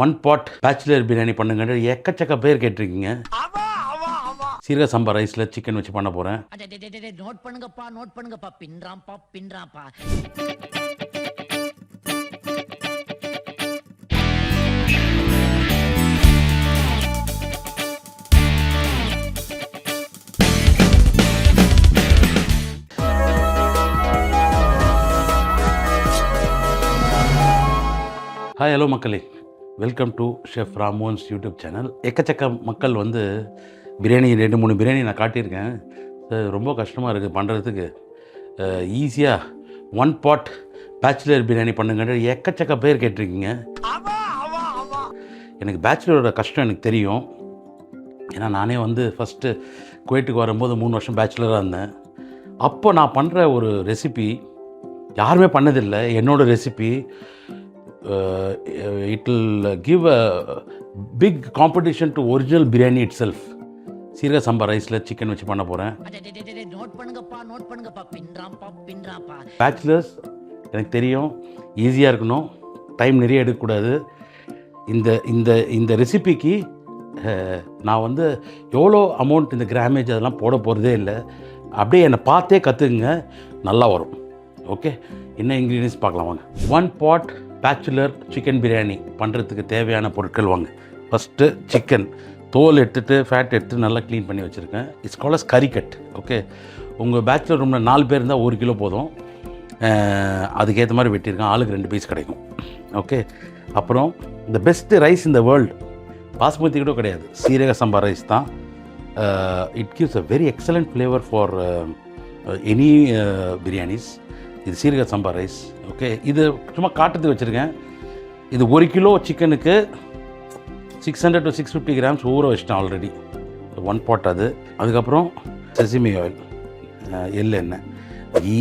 One pot bachelor biryani பண்ணுங்க எக்கச்சக்க பேர் கேட்டிருக்கீங்க. சீரக சம்பா ரைஸில் சிக்கன் வச்சு பண்ண போகிறேன். நோட் பண்ணுங்கப்பா பின்றாம்பா. ஹாய் ஹலோ மக்களே, welcome to chef Ramon's YouTube channel. எக்கச்சக்க மக்கள் வந்து பிரியாணி 2-3 பிரியாணி நான் காட்டியிருக்கேன். ரொம்ப கஷ்டமாக இருக்குது பண்ணுறதுக்கு. ஈஸியாக ஒன் பாட் பேச்சுலர் பிரியாணி பண்ணுங்க எக்கச்சக்க பேர் கேட்டிருக்கீங்க. எனக்கு பேச்சுலரோட கஷ்டம் எனக்கு தெரியும். ஏன்னா நானே வந்து ஃபஸ்ட்டு குவைட்டுக்கு வரும்போது 3 வருஷம் பேச்சுலராக இருந்தேன். அப்போ நான் பண்ணுற ஒரு ரெசிபி யாருமே பண்ணதில்லை. என்னோடய recipe it will give a big competition to original biryani itself. சீரக சம்பா ரைஸில் சிக்கன் வச்சு பண்ண போகிறேன். நோட் பண்ணுங்கப்பா பின்றாம்பா. பேச்சுலர்ஸ் எனக்கு தெரியும், ஈஸியாக இருக்கணும், டைம் நிறைய எடுக்கக்கூடாது. இந்த இந்த இந்த ரெசிபிக்கு நான் வந்து எவ்வளோ அமௌண்ட் இந்த கிராமேஜ் அதெல்லாம் போட போகிறதே இல்லை. அப்படியே என்னை பார்த்தே கற்றுக்குங்க, நல்லா வரும். ஓகே, என்ன இன்க்ரீடியன்ஸ் பார்க்கலாம் வாங்க. One pot bachelor chicken biryani பண்ணுறதுக்கு தேவையான பொருட்கள் வாங்க. ஃபஸ்ட்டு சிக்கன் தோல் எடுத்துகிட்டு ஃபேட் எடுத்து நல்லா க்ளீன் பண்ணி வச்சுருக்கேன். இட்ஸ் கால்ட் அஸ் கறி கட். ஓகே, உங்கள் பேச்சுலர் ரூமில் 4 பேர் இருந்தால் 1 கிலோ போதும். அதுக்கேற்ற மாதிரி வெட்டியிருக்கேன். ஆளுக்கு 2 பீஸ் கிடைக்கும். ஓகே, அப்புறம் இந்த பெஸ்ட்டு ரைஸ் இந்த வேர்ல்டு பாஸ்மதி கூட கிடையாது, சீரக சம்பா ரைஸ் தான். It gives a very excellent flavour for any biryanis. இது சீரக சம்பா ரைஸ். ஓகே, இது சும்மா காட்டுறதுக்கு வச்சுருக்கேன். இது 1 கிலோ சிக்கனுக்கு 600 to 650 கிராம்ஸ் ஊற வச்சிட்டேன் ஆல்ரெடி. ஒன் பாட் அது. அதுக்கப்புறம் செசிமி ஆயில், எள்ளெண்ணெய், கீ.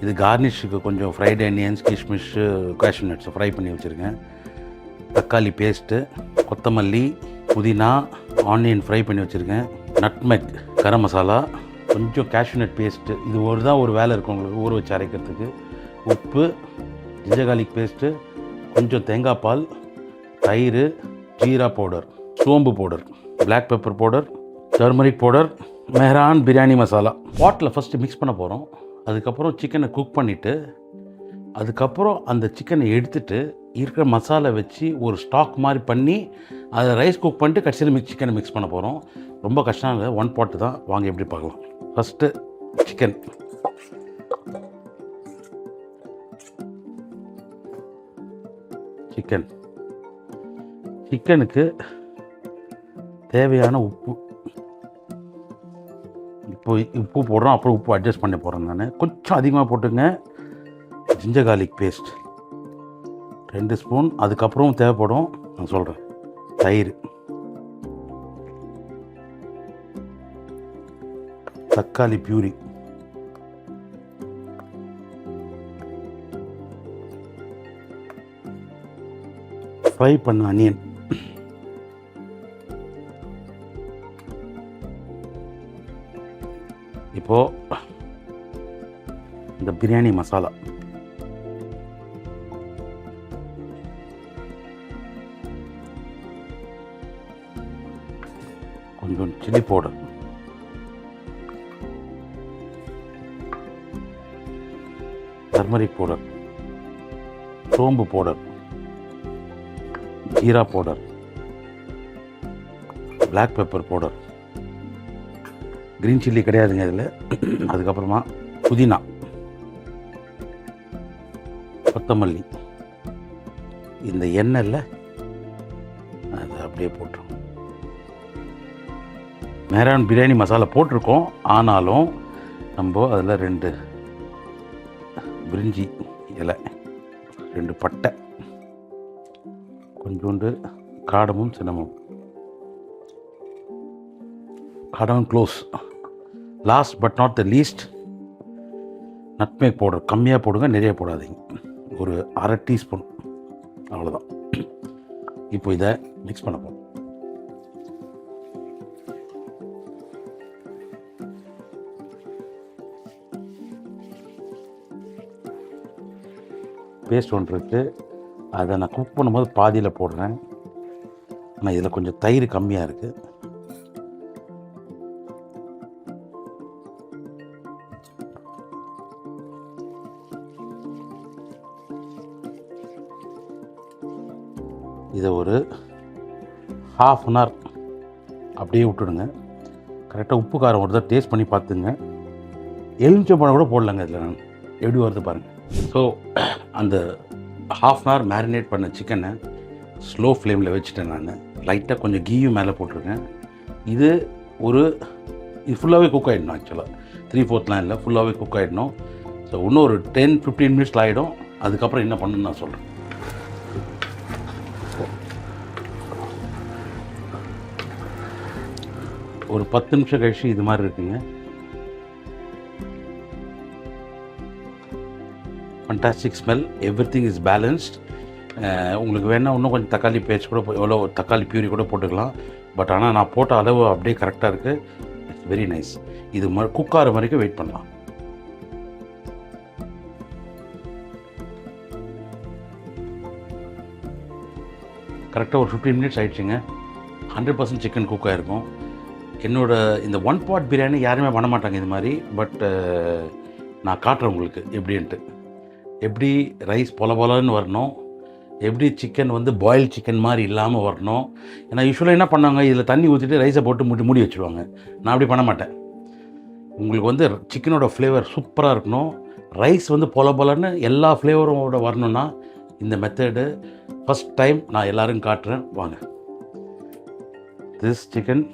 இது கார்னிஷுக்கு கொஞ்சம் fried onions, kishmish, cashew nuts fry பண்ணி வச்சுருக்கேன். தக்காளி பேஸ்ட்டு, கொத்தமல்லி, புதினா, ஆனியன் ஃப்ரை பண்ணி வச்சுருக்கேன். நட்மெக், கரம் மசாலா, கொஞ்சம் கேஷ்யூ நட் பேஸ்ட்டு. இது ஒரு வேலை இருக்கும் உங்களுக்கு ஊற வச்சு அரைக்கிறதுக்கு. உப்பு, ஜிஞ்சர் கார்லிக் பேஸ்ட்டு, கொஞ்சம் தேங்காய் பால், தயிர், ஜீரா பவுடர், சோம்பு powder, black pepper powder, turmeric powder, Mehran biryani masala. Bottle first mix பண்ண போகிறோம். அதுக்கப்புறம் சிக்கனை குக் பண்ணிவிட்டு அதுக்கப்புறம் அந்த சிக்கனை எடுத்துகிட்டு இருக்கிற மசாலா வச்சு ஒரு ஸ்டாக் மாதிரி பண்ணி அதை ரைஸ் குக் பண்ணிட்டு கடைசியில் சிக்கனை மிக்ஸ் பண்ண போகிறோம். ரொம்ப கஷ்டம் இல்லை, ஒன் பாட்டு தான். வாங்க எப்படி பார்க்கலாம். First chicken. சிக்கனுக்கு தேவையான உப்பு. இப்போ உப்பு போடுறோம், அப்புறம் உப்பு அட்ஜஸ்ட் பண்ணி போடுறேன் நான். கொஞ்சம் அதிகமாக போட்டுங்க. Ginger garlic paste 2 spoon. அதுக்கப்புறம் தேவைப்படும், நான் சொல்கிறேன். தயிர், தக்காளி பியூரி, ஃப்ரை பண்ண அனியன், இப்போ இந்த பிரியாணி மசாலா, கொஞ்சம் சில்லி பவுடர், டர்மரிக் பவுடர், சோம்பு பவுடர், ஜீரா powder, black pepper powder, green chilli கிடையாதுங்க இதில். அதுக்கப்புறமா புதினா, கொத்தமல்லி. இந்த எண்ணெயில் அதை அப்படியே போட்டுரும். மெஹரான் பிரியாணி மசாலா போட்டிருக்கோம், ஆனாலும் நம்ம அதில் 2 பிரிஞ்சி இலை, 2 பட்டை, கொஞ்சோண்டு காடமும் சின்னமும், காடமும் cloves. Last but not the least, nutmeg powder. கம்மியாக போடுங்க, நிறைய போடாதீங்க. ஒரு 1/2 டீஸ்பூன், அவ்வளோதான். இப்போ இதை மிக்ஸ் பண்ண போகிறோம். பேஸ்ட் ஒன்று இருக்குது, அதை நான் குக் பண்ணும்போது பாதியில் போடுறேன். ஆனால் இதில் கொஞ்சம் தயிர் கம்மியாக இருக்குது. இதை ஒரு ½ அன் ஹவர் அப்படியே விட்டுடுங்க. கரெக்டாக உப்பு காரம் ஒரு தான் டேஸ்ட் பண்ணி பார்த்துங்க. எலுமிச்சம்பழம் கூட போடலாங்க இதில். நான் எப்படி வருது பாருங்கள். ஸோ அந்த ½ அன் ஹவர் மேரினேட் பண்ண சிக்கனை ஸ்லோ ஃப்ளேமில் வச்சுட்டேன். நான் லைட்டாக கொஞ்சம் கீயும் மேலே போட்டிருக்கேன். இது ஃபுல்லாகவே குக் ஆகிடணும். ஆக்சுவலாக 3/4 இல்லை, ஃபுல்லாகவே குக் ஆகிடணும். ஸோ இன்னும் ஒரு 10-15 மினிட்ஸில் ஆகிடும். அதுக்கப்புறம் என்ன பண்ணணும்னு நான் சொல்கிறேன். ஒரு 10 நிமிஷம் கழிச்சு இது மாதிரி இருக்குங்க. Fantastic smell, everything is balanced. உங்களுக்கு வேணால் இன்னும் கொஞ்சம் தக்காளி பேஸ்ட் கூட எவ்வளோ தக்காளி பியூரி கூட போட்டுக்கலாம். பட் ஆனால் நான் போட்ட அளவு அப்படியே கரெக்டாக இருக்குது. It's very nice. இது குக் ஆகிற வரைக்கும் வெயிட் பண்ணலாம். கரெக்டாக ஒரு 15 மினிட்ஸ் ஆகிடுச்சிங்க. 100% சிக்கன் குக் ஆகிருக்கும். இந்த 1 பாட் பிரியாணி யாருமே பண்ண மாட்டாங்க இது மாதிரி. பட் நான் காட்டுறேன் உங்களுக்கு எப்படின்ட்டு. எப்படி ரைஸ் பொலன்னு வரணும், எப்படி சிக்கன் பாயில் சிக்கன் மாதிரி இல்லாமல் வரணும். ஏன்னா யூஸ்வலாக என்ன பண்ணாங்க, இதில் தண்ணி ஊற்றிட்டு ரைஸை போட்டு மூடி வச்சுருவாங்க. நான் அப்படி பண்ண மாட்டேன். உங்களுக்கு சிக்கனோட ஃப்ளேவர் சூப்பராக இருக்கணும். ரைஸ் பொலன்னு எல்லா ஃப்ளேவரோட வரணும்னா இந்த மெத்தடு ஃபஸ்ட் டைம் நான் எல்லோரும் காட்டுறேன். வாங்க. திஸ் சிக்கன்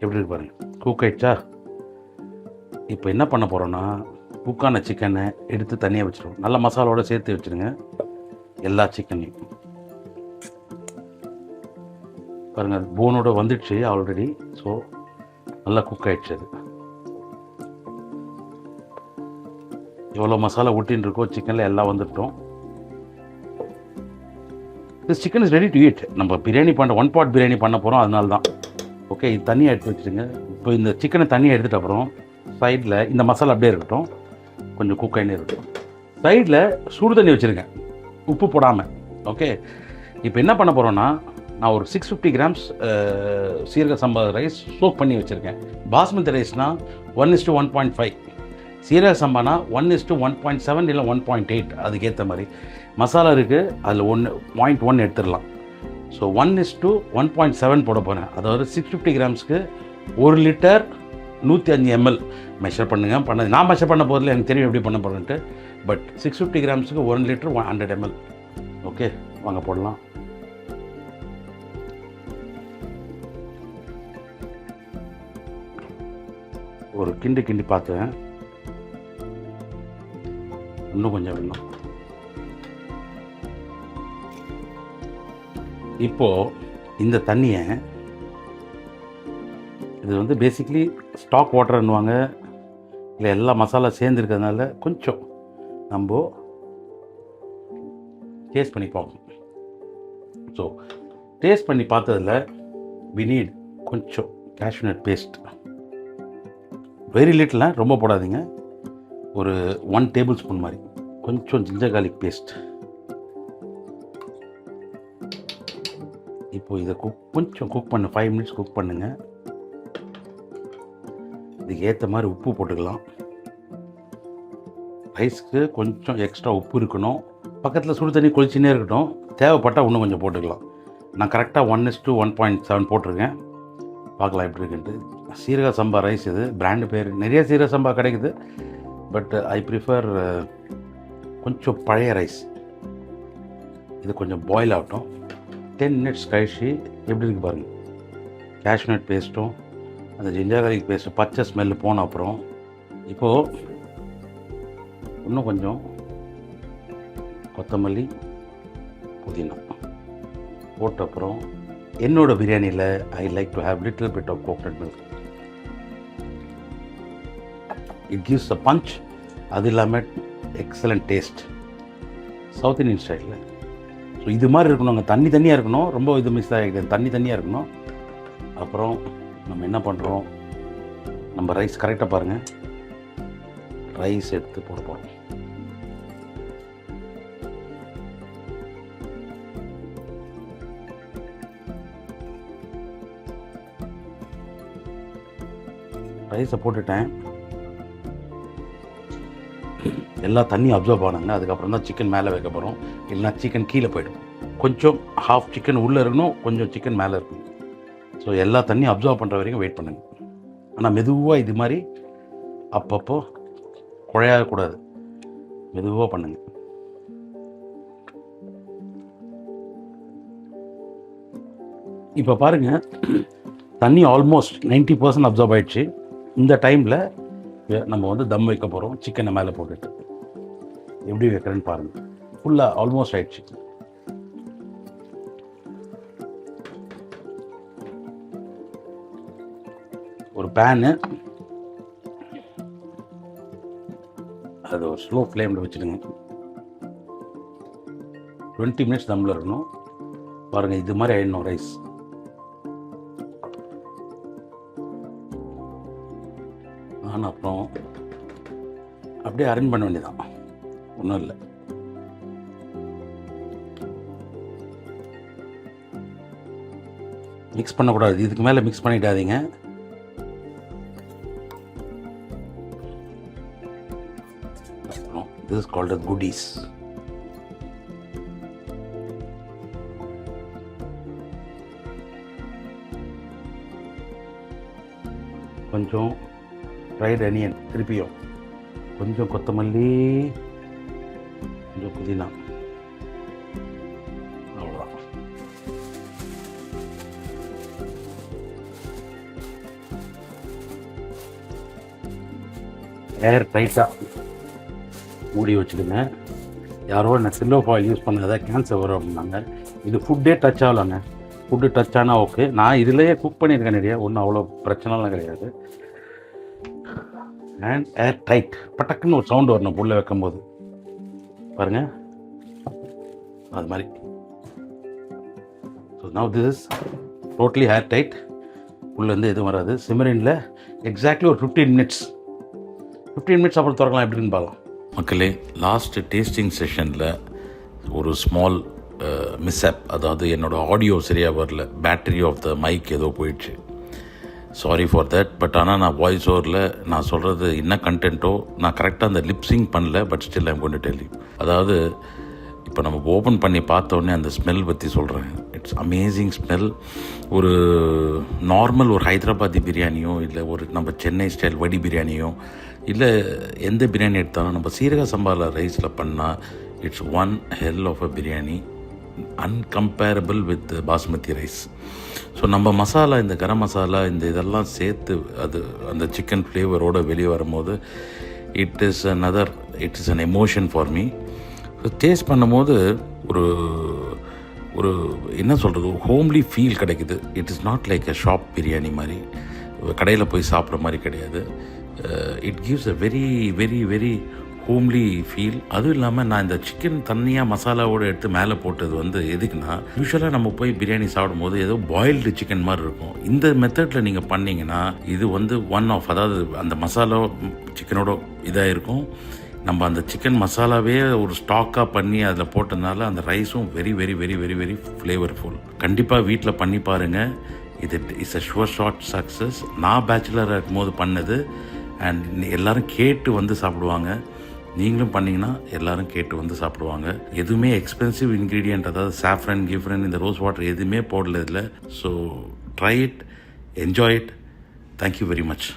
எப்படி இருக்கு பாருங்கள். குக் ஆயிடுச்சா? இப்போ என்ன பண்ண போகிறோன்னா, குக்கான சிக்கனை எடுத்து தனியாக வச்சுருவோம். நல்ல மசாலாவோடு சேர்த்து வச்சுருங்க எல்லா சிக்கனையும். பாருங்கள், போனோட வந்துடுச்சு ஆல்ரெடி. ஸோ நல்லா குக் ஆகிடுச்சு. அது எவ்வளோ மசாலா ஊட்டின்னு இருக்கோ சிக்கனில் எல்லாம் வந்துட்டோம். This chicken is ready to eat. நம்ம பிரியாணி 1 பாட் பிரியாணி பண்ண போகிறோம், அதனால தான். ஓகே, இது தண்ணியாக எடுத்து வச்சுருங்க. இப்போ இந்த சிக்கனை தண்ணியை எடுத்துகிட்ட அப்புறம் சைடில் இந்த மசாலா அப்படியே இருக்கட்டும், கொஞ்சம் குக் ஆகினே இருக்கட்டும். சைடில் சுடு தண்ணி வச்சுருங்க, உப்பு போடாமல். ஓகே, இப்போ என்ன பண்ண போகிறோன்னா, நான் ஒரு 650 கிராம்ஸ் சீரக சம்பா ரைஸ் சோக் பண்ணி வச்சுருக்கேன். பாஸ்மதி ரைஸ்னால் 1:1.5, சீரக சம்பானா 1:1.7 இல்லை 1.8, அதுக்கேற்ற மாதிரி. மசாலா இருக்குது, அதில் 1.1 எடுத்துடலாம். ஸோ 1:1.7 போட போகிறேன். அதாவது 650 கிராம்ஸ்க்கு 1 லிட்டர் 105 ml மெஷர் பண்ணுங்கள். நான் மெஷர் பண்ண போதில் எனக்கு தெரியும் எப்படி பண்ண போகிறேன்ட்டு. பட் 650 கிராம்ஸுக்கு 1 லிட்டர் 100 ml. ஓகே, வாங்க போடலாம். ஒரு கிண்டி பார்த்தேன், இன்னும் கொஞ்சம் வேணும். இப்போது இந்த தண்ணியை, இது பேசிக்லி ஸ்டாக் வாட்டர்னுவாங்க, இல்லை எல்லா மசாலா சேர்ந்துருக்கிறதுனால கொஞ்சம் நம்ம டேஸ்ட் பண்ணி பார்ப்போம். ஸோ டேஸ்ட் பண்ணி பார்த்ததில் வி நீட் கொஞ்சம் cashew nut paste. Very little, ரொம்ப போடாதீங்க. ஒரு 1 டேபிள் ஸ்பூன் மாதிரி. கொஞ்சம் ஜிஞ்சர் கார்லிக் பேஸ்ட். இப்போது இதை கொஞ்சம் குக் பண்ணு, 5 மினிட்ஸ் குக் பண்ணுங்கள். இதுக்கு ஏற்ற மாதிரி உப்பு போட்டுக்கலாம். ரைஸ்க்கு கொஞ்சம் எக்ஸ்ட்ரா உப்பு இருக்கணும். பக்கத்தில் சுடு தண்ணி கொதிச்சுன்னே இருக்கட்டும். தேவைப்பட்டால் இன்னும் கொஞ்சம் போட்டுக்கலாம். நான் கரெக்டாக 1:1.7 போட்டிருக்கேன். பார்க்கலாம் எப்படி இருக்குன்ட்டு. சீரக சம்பா ரைஸ், இது பிராண்டு பேர். நிறைய சீரக சம்பா கிடைக்குது. பட் ஐ ப்ரிஃபர் கொஞ்சம் பழைய ரைஸ். இது கொஞ்சம் பாயில் ஆகட்டும். 10 மினிட்ஸ் கழிச்சு எப்படி இருக்குது பாருங்கள். கேஷ்யூ நட் பேஸ்ட்டும் அந்த ஜிஞ்சர் கார்லிக் பேஸ்ட்டு பச்சை ஸ்மெல்லு போன அப்புறம் இப்போது இன்னும் கொஞ்சம் கொத்தமல்லி, புதினா போட்ட அப்புறம் என்னோடய பிரியாணியில் I like to have little bit of coconut milk. It gives a punch. அது இல்லாமல் எக்ஸலண்ட் டேஸ்ட், சவுத் இந்தியன் ஸ்டைலில். ஸோ இது மாதிரி இருக்கணும். அங்கே தண்ணியாக இருக்கணும். ரொம்ப இது மிஸ் ஆகிடுது, தண்ணியாக இருக்கணும். அப்புறம் நம்ம என்ன பண்ணுறோம், நம்ம ரைஸ் கரெக்டாக பாருங்கள். ரைஸ் எடுத்து போட போகிறோம். ரைஸை போட்டுட்டேன். எல்லா தண்ணியும் அப்சர்வ் ஆனாங்க. அதுக்கப்புறம் தான் சிக்கன் மேலே வைக்க போகிறோம். இல்லைனா சிக்கன் கீழே போய்டும். கொஞ்சம் ஹாஃப் சிக்கன் உள்ளே இருக்கணும், கொஞ்சம் சிக்கன் மேலே இருக்கணும். ஸோ எல்லா தண்ணியும் அப்சர்வ் பண்ணுற வரைக்கும் வெயிட் பண்ணுங்க. ஆனால் மெதுவாக இது மாதிரி அப்பப்போ குழையக்கூடாது, மெதுவாக பண்ணுங்க. இப்போ பாருங்கள், தண்ணி ஆல்மோஸ்ட் 90% அப்சர்வ் ஆகிடுச்சு. இந்த டைமில் நம்ம வந்து தம் வைக்க போகிறோம். சிக்கனை மேலே போட்டுட்டு எப்படி வைக்கிறேன்னு பாருங்கள். ஃபுல்லாக ஆல்மோஸ்ட் ஆயிடுச்சு. ஒரு பேனு, அது ஒரு ஸ்லோ ஃப்ளேமில் வச்சுடுங்க. 20 மினிட்ஸ் தம்மில் இருக்கணும். பாருங்கள், இது மாதிரி ஆயிடணும் ரைஸ். ஆனால் அப்புறம் அப்படியே அரேஞ்ச் பண்ண வேண்டியதான், ஒன்றும் இல்லை. மிக்ஸ் பண்ணக்கூடாது, இதுக்கு மேலே மிக்ஸ் பண்ணிடாதீங்க. This is called as goodies. கொஞ்சம் ஃப்ரைட் அனியன், திருப்பியும் கொஞ்சம் கொத்தமல்லி, கொஞ்சம் புதினா, அவ்வளோதான். ஏர் டைட்டாக மூடி வச்சுடுங்க. யாரோ நான் சில்வர் ஃபாயில் யூஸ் பண்ணாத கேன்சர் வரும் அப்படின்னாங்க. இது ஃபுட்டே டச் ஆகலாங்க. ஃபுட்டு டச் ஆனால் ஓகே. நான் இதிலேயே குக் பண்ணியிருக்கேன் நிறையா, ஒன்றும் அவ்வளோ பிரச்சனைலாம் கிடையாது. அண்ட் ஏர் டைட், பட்டக்குன்னு ஒரு சவுண்டு வரணும் புல்ல வைக்கும்போது. பாருங்கள், அது மாதிரி. So now this is totally airtight. உள்ளேருந்து எதுவும் வராது. சிம்மரின்ல எக்ஸாக்ட்லி ஒரு 15 மினிட்ஸ் அப்புறம் திறக்கலாம். எப்படின்னு பார்க்கலாம். மக்களே, லாஸ்ட்டு டேஸ்டிங் செஷனில் ஒரு ஸ்மால் மிஸ்அப், அதாவது என்னோடய ஆடியோ சரியாக வரல, பேட்டரி ஆஃப் த மைக் ஏதோ போயிடுச்சு. Sorry for that. பட் ஆனால் நான் வாய்ஸ் ஓவரில் நான் சொல்கிறது என்ன கண்டென்ட்டோ நான் கரெக்டாக அந்த லிப்ஸிங் பண்ணல. But still I'm going to tell you. அதாவது இப்போ நம்ம ஓப்பன் பண்ணி பார்த்தோன்னே அந்த ஸ்மெல் பற்றி சொல்கிறேன். It's amazing smell. ஒரு நார்மல் ஒரு ஹைதராபாதி பிரியாணியோ, இல்லை ஒரு நம்ம சென்னை ஸ்டைல் வடி பிரியாணியோ, இல்லை எந்த பிரியாணி எடுத்தாலும் நம்ம சீரக சம்பால ரைஸில் பண்ணால் it's one hell of a biryani, uncomparable with basmati rice. So நம்ம மசாலா, இந்த கரம் மசாலா, இந்த இதெல்லாம் சேர்த்து அது அந்த சிக்கன் ஃப்ளேவரோடு வெளியே வரும்போது it is an emotion for me. So taste பண்ணும்போது ஒரு என்ன சொல்கிறது, ஒரு ஹோம்லி ஃபீல் கிடைக்குது. It is not like a shop biryani மாதிரி, கடையில் போய் சாப்பிட்ற மாதிரி கிடையாது. It gives a very very very homely feel. அதுவும் இல்லாமல் நான் இந்த சிக்கன் தனியாக மசாலாவோடு எடுத்து மேலே போட்டது வந்து எதுக்குன்னா, யூஸ்வலாக நம்ம போய் பிரியாணி சாப்பிடும்போது ஏதோ பாயில்டு சிக்கன் மாதிரி இருக்கும். இந்த மெத்தடில் நீங்கள் பண்ணிங்கன்னா இது வந்து ஒன் ஆஃப், அதாவது அந்த மசாலா சிக்கனோட இதாக இருக்கும். நம்ம அந்த சிக்கன் மசாலாவே ஒரு ஸ்டாக்காக பண்ணி அதில் போட்டதுனால அந்த ரைஸும் very very very very very flavourful. கண்டிப்பாக வீட்டில் பண்ணி பாருங்கள். இது it's a sure short success. நான் பேச்சுலராக இருக்கும்போது பண்ணது. அண்ட் எல்லோரும் கேட்டு வந்து சாப்பிடுவாங்க. நீங்களும் பண்ணிங்கன்னா எல்லோரும் கேட்டு வந்து சாப்பிடுவாங்க. எதுவுமே எக்ஸ்பென்சிவ் இன்க்ரீடியன்ட், அதாவது சாஃப்ரன் கிஃப்ரன் இந்த ரோஸ் வாட்டர் எதுவுமே போடல இதில். So try it, enjoy it. Thank you very much.